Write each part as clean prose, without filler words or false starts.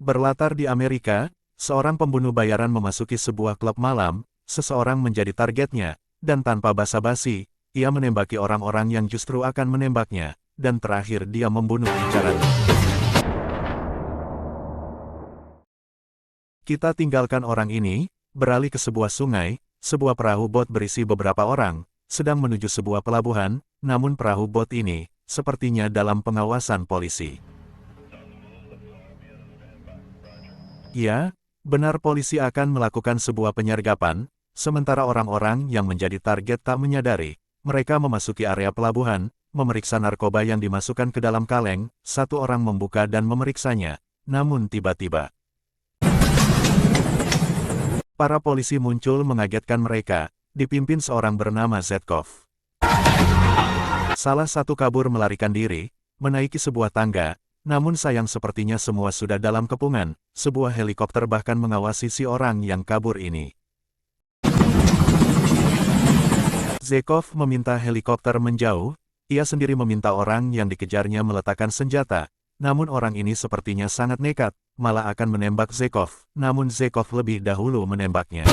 Berlatar di Amerika, seorang pembunuh bayaran memasuki sebuah klub malam, seseorang menjadi targetnya, dan tanpa basa-basi, ia menembaki orang-orang yang justru akan menembaknya, dan terakhir dia membunuh incarannya. Kita tinggalkan orang ini, beralih ke sebuah sungai, sebuah perahu bot berisi beberapa orang, sedang menuju sebuah pelabuhan, namun perahu bot ini, sepertinya dalam pengawasan polisi. Ya, benar polisi akan melakukan sebuah penyergapan, sementara orang-orang yang menjadi target tak menyadari, mereka memasuki area pelabuhan, memeriksa narkoba yang dimasukkan ke dalam kaleng, satu orang membuka dan memeriksanya, namun tiba-tiba para polisi muncul mengagetkan mereka, dipimpin seorang bernama Zetkov. Salah satu kabur melarikan diri, menaiki sebuah tangga, namun sayang sepertinya semua sudah dalam kepungan, sebuah helikopter bahkan mengawasi si orang yang kabur ini. Zekov meminta helikopter menjauh, ia sendiri meminta orang yang dikejarnya meletakkan senjata, namun orang ini sepertinya sangat nekat, malah akan menembak Zekov, namun Zekov lebih dahulu menembaknya.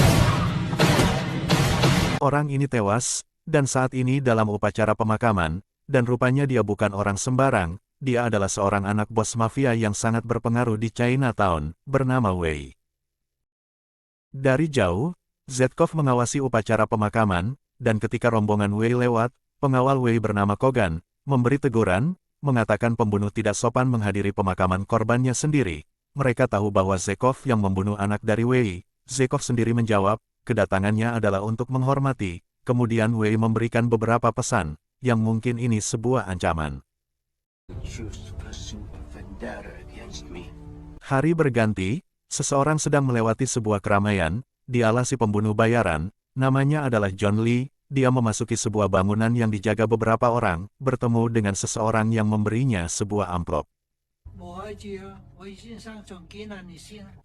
Orang ini tewas, dan saat ini dalam upacara pemakaman, dan rupanya dia bukan orang sembarang, dia adalah seorang anak bos mafia yang sangat berpengaruh di Chinatown, bernama Wei. Dari jauh, Zetkov mengawasi upacara pemakaman, dan ketika rombongan Wei lewat, pengawal Wei bernama Kogan, memberi teguran, mengatakan pembunuh tidak sopan menghadiri pemakaman korbannya sendiri. Mereka tahu bahwa Zekov yang membunuh anak dari Wei. Zekov sendiri menjawab, kedatangannya adalah untuk menghormati, kemudian Wei memberikan beberapa pesan, yang mungkin ini sebuah ancaman. Hari berganti, seseorang sedang melewati sebuah keramaian, dialah si pembunuh bayaran, namanya adalah John Lee, dia memasuki sebuah bangunan yang dijaga beberapa orang, bertemu dengan seseorang yang memberinya sebuah amplop.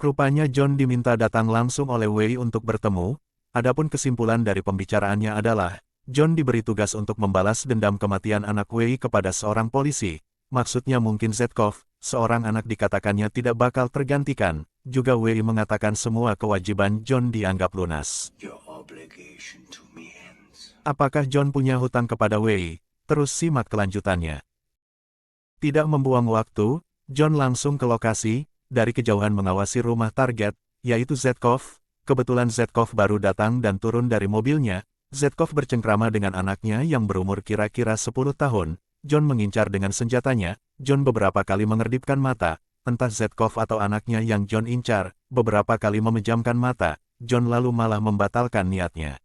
Rupanya John diminta datang langsung oleh Wei untuk bertemu, adapun kesimpulan dari pembicaraannya adalah, John diberi tugas untuk membalas dendam kematian anak Wei kepada seorang polisi. Maksudnya mungkin Zetkov, seorang anak dikatakannya tidak bakal tergantikan, juga Wei mengatakan semua kewajiban John dianggap lunas. Apakah John punya hutang kepada Wei? Terus simak kelanjutannya. Tidak membuang waktu, John langsung ke lokasi, dari kejauhan mengawasi rumah target, yaitu Zetkov. Kebetulan Zetkov baru datang dan turun dari mobilnya. Zetkov bercengkrama dengan anaknya yang berumur kira-kira 10 tahun. John mengincar dengan senjatanya, John beberapa kali mengerdipkan mata, entah Zetkov atau anaknya yang John incar, beberapa kali memejamkan mata, John lalu malah membatalkan niatnya.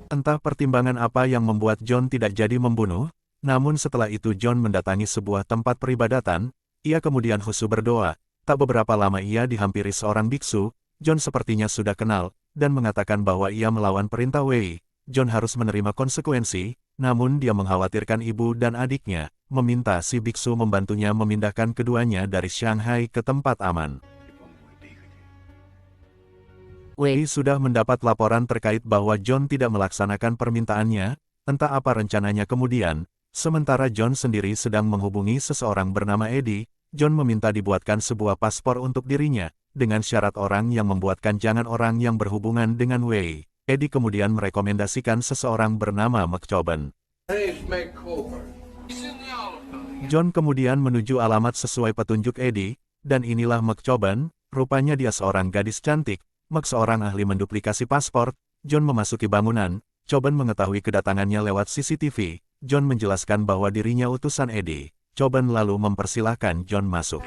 Entah pertimbangan apa yang membuat John tidak jadi membunuh, namun setelah itu John mendatangi sebuah tempat peribadatan, ia kemudian khusyuk berdoa, tak beberapa lama ia dihampiri seorang biksu, John sepertinya sudah kenal, dan mengatakan bahwa ia melawan perintah Wei. John harus menerima konsekuensi, namun dia mengkhawatirkan ibu dan adiknya, meminta si biksu membantunya memindahkan keduanya dari Shanghai ke tempat aman. Wei sudah mendapat laporan terkait bahwa John tidak melaksanakan permintaannya, entah apa rencananya kemudian, sementara John sendiri sedang menghubungi seseorang bernama Eddie. John meminta dibuatkan sebuah paspor untuk dirinya, dengan syarat orang yang membuatkan jangan orang yang berhubungan dengan Wei. Eddie kemudian merekomendasikan seseorang bernama McCoben. John kemudian menuju alamat sesuai petunjuk Eddie, dan inilah McCoben, rupanya dia seorang gadis cantik, seorang ahli menduplikasi paspor. John memasuki bangunan, Coben mengetahui kedatangannya lewat CCTV, John menjelaskan bahwa dirinya utusan Eddie. Coben lalu mempersilahkan John masuk.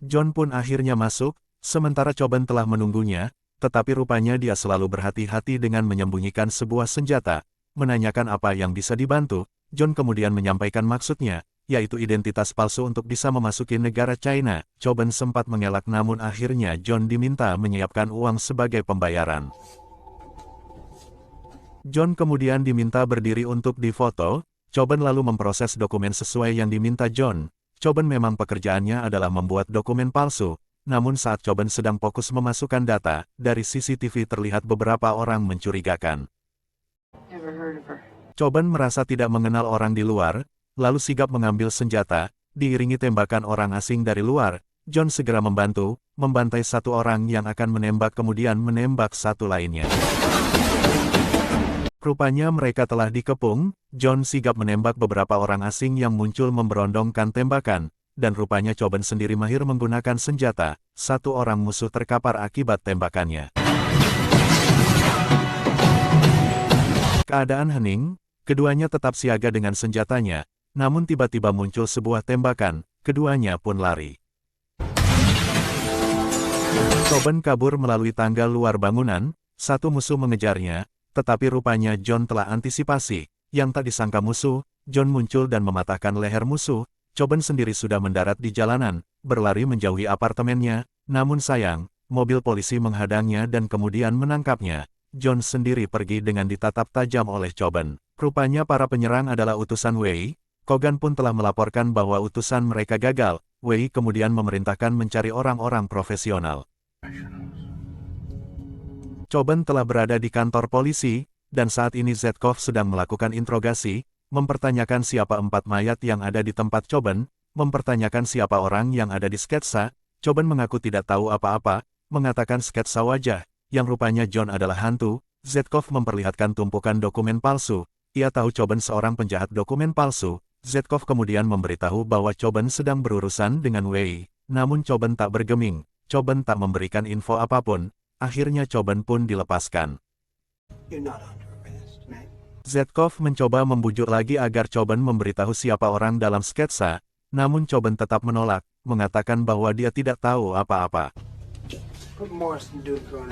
John pun akhirnya masuk, sementara Coben telah menunggunya, tetapi rupanya dia selalu berhati-hati dengan menyembunyikan sebuah senjata, menanyakan apa yang bisa dibantu. John kemudian menyampaikan maksudnya, yaitu identitas palsu untuk bisa memasuki negara China. Coben sempat mengelak namun akhirnya John diminta menyiapkan uang sebagai pembayaran. John kemudian diminta berdiri untuk difoto. Coben lalu memproses dokumen sesuai yang diminta John. Coben memang pekerjaannya adalah membuat dokumen palsu. Namun saat Coben sedang fokus memasukkan data, dari CCTV terlihat beberapa orang mencurigakan. Coben merasa tidak mengenal orang di luar, lalu sigap mengambil senjata, diiringi tembakan orang asing dari luar, John segera membantai satu orang yang akan menembak kemudian menembak satu lainnya. Rupanya mereka telah dikepung, John sigap menembak beberapa orang asing yang muncul memberondongkan tembakan, dan rupanya Choben sendiri mahir menggunakan senjata, satu orang musuh terkapar akibat tembakannya. Keadaan hening, keduanya tetap siaga dengan senjatanya, namun tiba-tiba muncul sebuah tembakan, keduanya pun lari. Choben kabur melalui tangga luar bangunan, satu musuh mengejarnya, tetapi rupanya John telah antisipasi. Yang tak disangka musuh, John muncul dan mematahkan leher musuh. Choben sendiri sudah mendarat di jalanan, berlari menjauhi apartemennya, namun sayang, mobil polisi menghadangnya dan kemudian menangkapnya. John sendiri pergi dengan ditatap tajam oleh Choben. Rupanya para penyerang adalah utusan Wei. Kogan pun telah melaporkan bahwa utusan mereka gagal. Wei kemudian memerintahkan mencari orang-orang profesional. Choben telah berada di kantor polisi, dan saat ini Zetkov sedang melakukan interogasi, mempertanyakan siapa 4 mayat yang ada di tempat Choben, mempertanyakan siapa orang yang ada di sketsa. Choben mengaku tidak tahu apa-apa, mengatakan sketsa wajah, yang rupanya John adalah hantu. Zetkov memperlihatkan tumpukan dokumen palsu, ia tahu Choben seorang penjahat dokumen palsu. Zetkov kemudian memberitahu bahwa Choben sedang berurusan dengan Wei, namun Choben tak bergeming, Choben tak memberikan info apapun. Akhirnya Choben pun dilepaskan. Zetkov mencoba membujuk lagi agar Choben memberitahu siapa orang dalam sketsa, namun Choben tetap menolak, mengatakan bahwa dia tidak tahu apa-apa.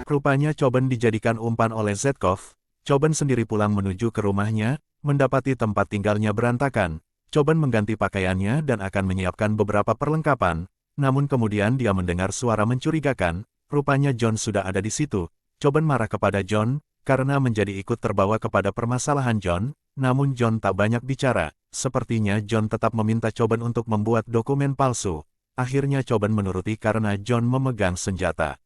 Rupanya Choben dijadikan umpan oleh Zetkov. Choben sendiri pulang menuju ke rumahnya, mendapati tempat tinggalnya berantakan. Choben mengganti pakaiannya dan akan menyiapkan beberapa perlengkapan, namun kemudian dia mendengar suara mencurigakan. Rupanya John sudah ada di situ. Choben marah kepada John, karena menjadi ikut terbawa kepada permasalahan John, namun John tak banyak bicara. Sepertinya John tetap meminta Choben untuk membuat dokumen palsu. Akhirnya Choben menuruti karena John memegang senjata.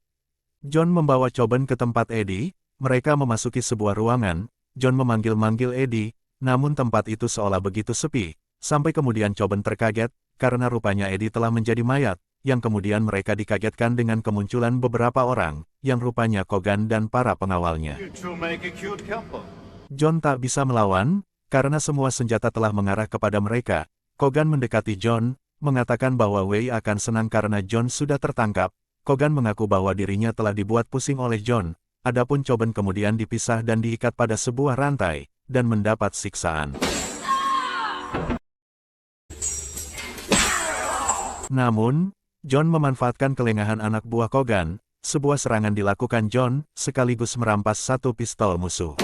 John membawa Choben ke tempat Eddie, mereka memasuki sebuah ruangan. John memanggil-manggil Eddie, namun tempat itu seolah begitu sepi, sampai kemudian Choben terkaget, karena rupanya Eddie telah menjadi mayat. Yang kemudian mereka dikagetkan dengan kemunculan beberapa orang, yang rupanya Kogan dan para pengawalnya. John tak bisa melawan, karena semua senjata telah mengarah kepada mereka. Kogan mendekati John, mengatakan bahwa Wei akan senang karena John sudah tertangkap. Kogan mengaku bahwa dirinya telah dibuat pusing oleh John, adapun Choben kemudian dipisah dan diikat pada sebuah rantai, dan mendapat siksaan. Namun, John memanfaatkan kelengahan anak buah Kogan, sebuah serangan dilakukan John, sekaligus merampas satu pistol musuh.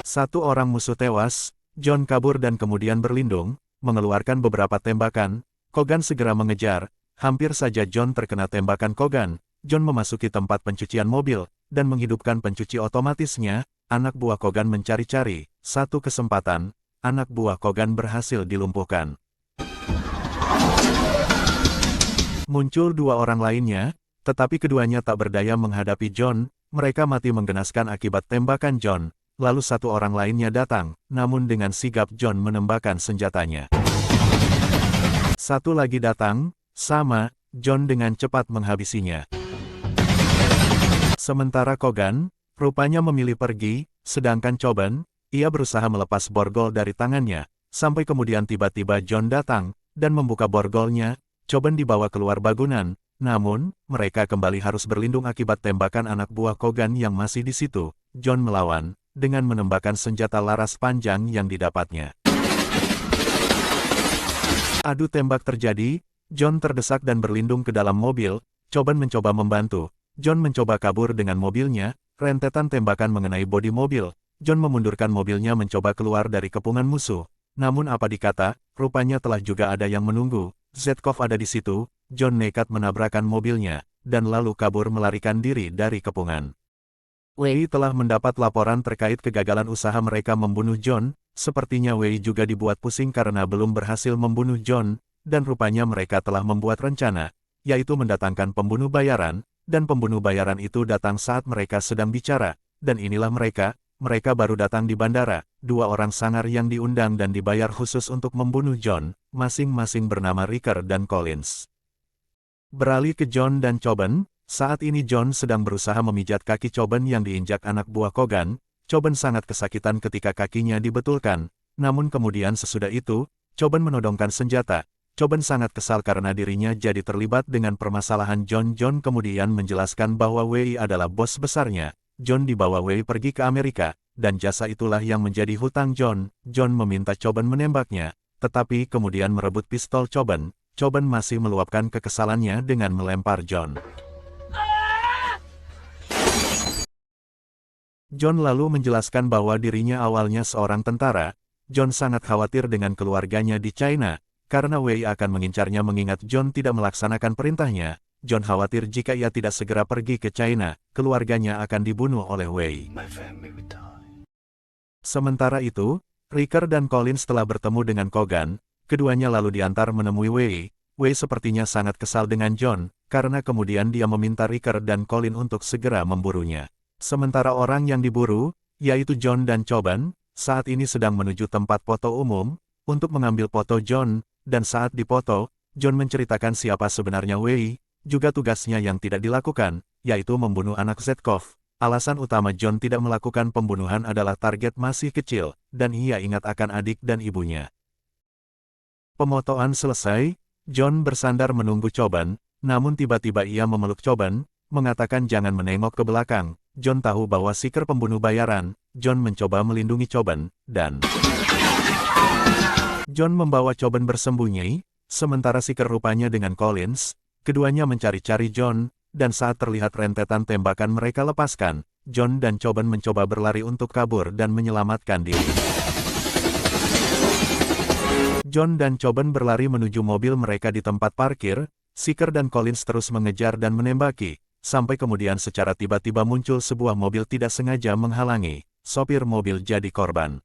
Satu orang musuh tewas, John kabur dan kemudian berlindung, mengeluarkan beberapa tembakan. Kogan segera mengejar, hampir saja John terkena tembakan Kogan. John memasuki tempat pencucian mobil, dan menghidupkan pencuci otomatisnya. Anak buah Kogan mencari-cari, satu kesempatan, anak buah Kogan berhasil dilumpuhkan. Muncul 2 orang lainnya, tetapi keduanya tak berdaya menghadapi John, mereka mati menggenaskan akibat tembakan John. Lalu satu orang lainnya datang, namun dengan sigap John menembakkan senjatanya. Satu lagi datang, sama, John dengan cepat menghabisinya. Sementara Kogan, rupanya memilih pergi, sedangkan Choben, ia berusaha melepas borgol dari tangannya, sampai kemudian tiba-tiba John datang, dan membuka borgolnya. Choben dibawa keluar bangunan, namun, mereka kembali harus berlindung akibat tembakan anak buah Kogan yang masih di situ. John melawan, dengan menembakkan senjata laras panjang yang didapatnya. Adu tembak terjadi, John terdesak dan berlindung ke dalam mobil. Choben mencoba membantu. John mencoba kabur dengan mobilnya, rentetan tembakan mengenai bodi mobil. John memundurkan mobilnya mencoba keluar dari kepungan musuh. Namun apa dikata, rupanya telah juga ada yang menunggu. Zetkov ada di situ. John nekat menabrakkan mobilnya, dan lalu kabur melarikan diri dari kepungan. Wei telah mendapat laporan terkait kegagalan usaha mereka membunuh John. Sepertinya Wei juga dibuat pusing karena belum berhasil membunuh John, dan rupanya mereka telah membuat rencana, yaitu mendatangkan pembunuh bayaran, dan pembunuh bayaran itu datang saat mereka sedang bicara, dan inilah mereka. mereka baru datang di bandara, dua orang sangar yang diundang dan dibayar khusus untuk membunuh John, masing-masing bernama Riker dan Collins. Beralih ke John dan Coben, saat ini John sedang berusaha memijat kaki Coben yang diinjak anak buah Kogan. Coben sangat kesakitan ketika kakinya dibetulkan, namun kemudian sesudah itu, Coben menodongkan senjata. Coben sangat kesal karena dirinya jadi terlibat dengan permasalahan John. John kemudian menjelaskan bahwa Wei adalah bos besarnya. John dibawa Wei pergi ke Amerika, dan jasa itulah yang menjadi hutang John. John meminta Coben menembaknya, tetapi kemudian merebut pistol Coben. Coben masih meluapkan kekesalannya dengan melempar John. John lalu menjelaskan bahwa dirinya awalnya seorang tentara. John sangat khawatir dengan keluarganya di China, karena Wei akan mengincarnya mengingat John tidak melaksanakan perintahnya. John khawatir jika ia tidak segera pergi ke China, keluarganya akan dibunuh oleh Wei. Sementara itu, Riker dan Collins telah bertemu dengan Kogan, keduanya lalu diantar menemui Wei. Wei sepertinya sangat kesal dengan John, karena kemudian dia meminta Riker dan Collins untuk segera memburunya. Sementara orang yang diburu, yaitu John dan Coben, saat ini sedang menuju tempat foto umum, untuk mengambil foto John, dan saat dipoto, John menceritakan siapa sebenarnya Wei, juga tugasnya yang tidak dilakukan, yaitu membunuh anak Zetkov. Alasan utama John tidak melakukan pembunuhan adalah target masih kecil, dan ia ingat akan adik dan ibunya. Pemotoan selesai, John bersandar menunggu Coben, namun tiba-tiba ia memeluk Coben, mengatakan jangan menengok ke belakang. John tahu bahwa Seeker pembunuh bayaran. John mencoba melindungi Coben, dan John membawa Coben bersembunyi, sementara Seeker rupanya dengan Collins. Keduanya mencari-cari John, dan saat terlihat rentetan tembakan mereka lepaskan, John dan Coben mencoba berlari untuk kabur dan menyelamatkan diri. John dan Coben berlari menuju mobil mereka di tempat parkir. Seeker dan Collins terus mengejar dan menembaki, sampai kemudian secara tiba-tiba muncul sebuah mobil tidak sengaja menghalangi. Sopir mobil jadi korban.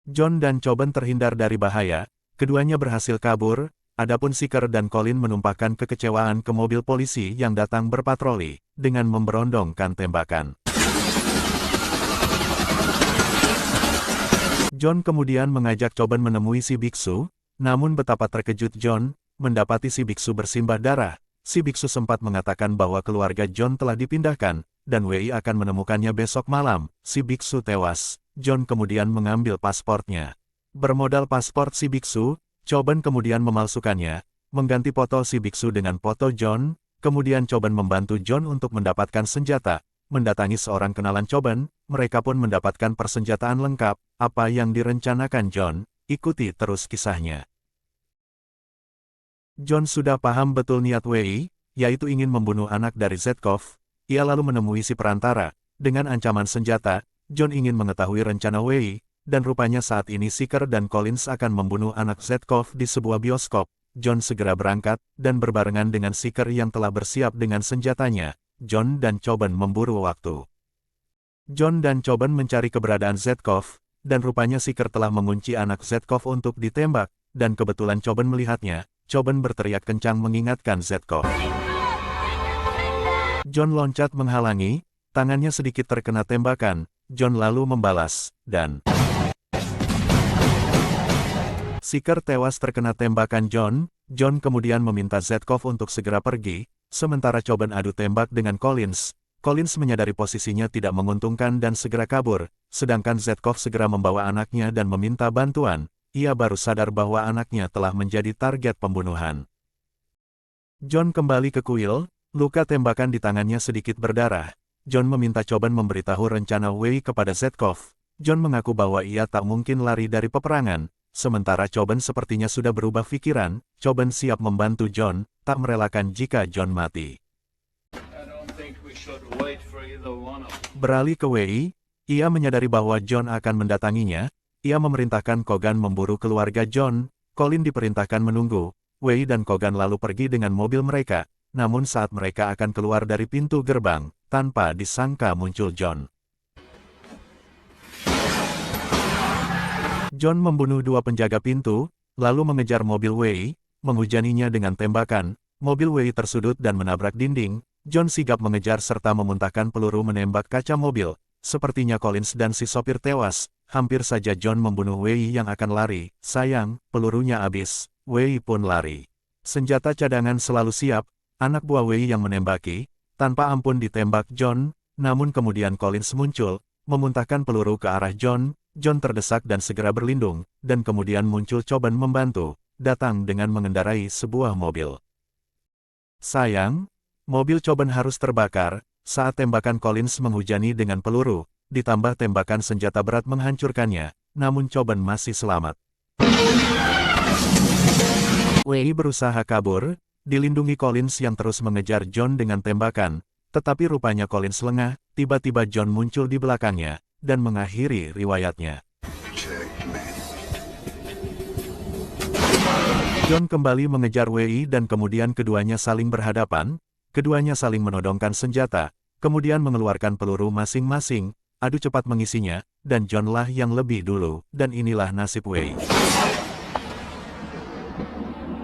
John dan Coben terhindar dari bahaya, keduanya berhasil kabur, adapun Seeker dan Collins menumpahkan kekecewaan ke mobil polisi yang datang berpatroli, dengan memberondongkan tembakan. John kemudian mengajak Coben menemui si biksu, namun betapa terkejut John, mendapati si biksu bersimbah darah. Si biksu sempat mengatakan bahwa keluarga John telah dipindahkan, dan Wei akan menemukannya besok malam. Si biksu tewas. John kemudian mengambil pasportnya. Bermodal pasport si biksu, Coben kemudian memalsukannya, mengganti foto si biksu dengan foto John, kemudian Coben membantu John untuk mendapatkan senjata, mendatangi seorang kenalan Coben, mereka pun mendapatkan persenjataan lengkap. Apa yang direncanakan John? Ikuti terus kisahnya. John sudah paham betul niat Wei, yaitu ingin membunuh anak dari Zetkov. Ia lalu menemui si perantara, dengan ancaman senjata. John ingin mengetahui rencana Wei, dan rupanya saat ini Seeker dan Collins akan membunuh anak Zetkov di sebuah bioskop. John segera berangkat, dan berbarengan dengan Seeker yang telah bersiap dengan senjatanya. John dan Coben memburu waktu. John dan Coben mencari keberadaan Zetkov, dan rupanya Seeker telah mengunci anak Zetkov untuk ditembak, dan kebetulan Coben melihatnya. Coben berteriak kencang mengingatkan Zetkov. John loncat menghalangi, tangannya sedikit terkena tembakan. John lalu membalas, dan Seeker tewas terkena tembakan John. John kemudian meminta Zetkov untuk segera pergi, sementara Coben adu tembak dengan Collins. Collins menyadari posisinya tidak menguntungkan dan segera kabur, sedangkan Zetkov segera membawa anaknya dan meminta bantuan. Ia baru sadar bahwa anaknya telah menjadi target pembunuhan. John kembali ke kuil, luka tembakan di tangannya sedikit berdarah. John meminta Coben memberitahu rencana Wei kepada Zetkov. John mengaku bahwa ia tak mungkin lari dari peperangan, sementara Coben sepertinya sudah berubah pikiran. Coben siap membantu John, tak merelakan jika John mati. Beralih ke Wei, ia menyadari bahwa John akan mendatanginya. Ia memerintahkan Kogan memburu keluarga John. Colin diperintahkan menunggu. Wei dan Kogan lalu pergi dengan mobil mereka, namun saat mereka akan keluar dari pintu gerbang, tanpa disangka muncul John. John membunuh dua penjaga pintu, lalu mengejar mobil Wei, menghujaninya dengan tembakan. Mobil Wei tersudut dan menabrak dinding. John sigap mengejar serta memuntahkan peluru menembak kaca mobil. Sepertinya Collins dan si sopir tewas. Hampir saja John membunuh Wei yang akan lari. Sayang, pelurunya habis. Wei pun lari. Senjata cadangan selalu siap. Anak buah Wei yang menembaki. Tanpa ampun ditembak John. Namun kemudian Collins muncul. Memuntahkan peluru ke arah John. John terdesak dan segera berlindung. Dan kemudian muncul Coben membantu. Datang dengan mengendarai sebuah mobil. Sayang, mobil Coben harus terbakar. Saat tembakan Collins menghujani dengan peluru, ditambah tembakan senjata berat menghancurkannya, namun Coben masih selamat. Wei berusaha kabur, dilindungi Collins yang terus mengejar John dengan tembakan, tetapi rupanya Collins lengah, tiba-tiba John muncul di belakangnya, dan mengakhiri riwayatnya. John kembali mengejar Wei dan kemudian keduanya saling berhadapan, keduanya saling menodongkan senjata, kemudian mengeluarkan peluru masing-masing, adu cepat mengisinya, dan John lah yang lebih dulu, dan inilah nasib Wei.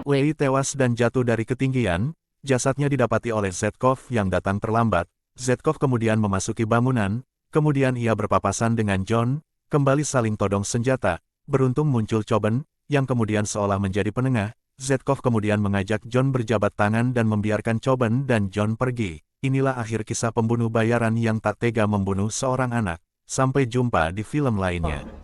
Wei tewas dan jatuh dari ketinggian, jasadnya didapati oleh Zetkov yang datang terlambat. Zetkov kemudian memasuki bangunan, kemudian ia berpapasan dengan John, kembali saling todong senjata, beruntung muncul Coben, yang kemudian seolah menjadi penengah. Zetkov kemudian mengajak John berjabat tangan dan membiarkan Coben dan John pergi. Inilah akhir kisah pembunuh bayaran yang tak tega membunuh seorang anak. Sampai jumpa di film lainnya.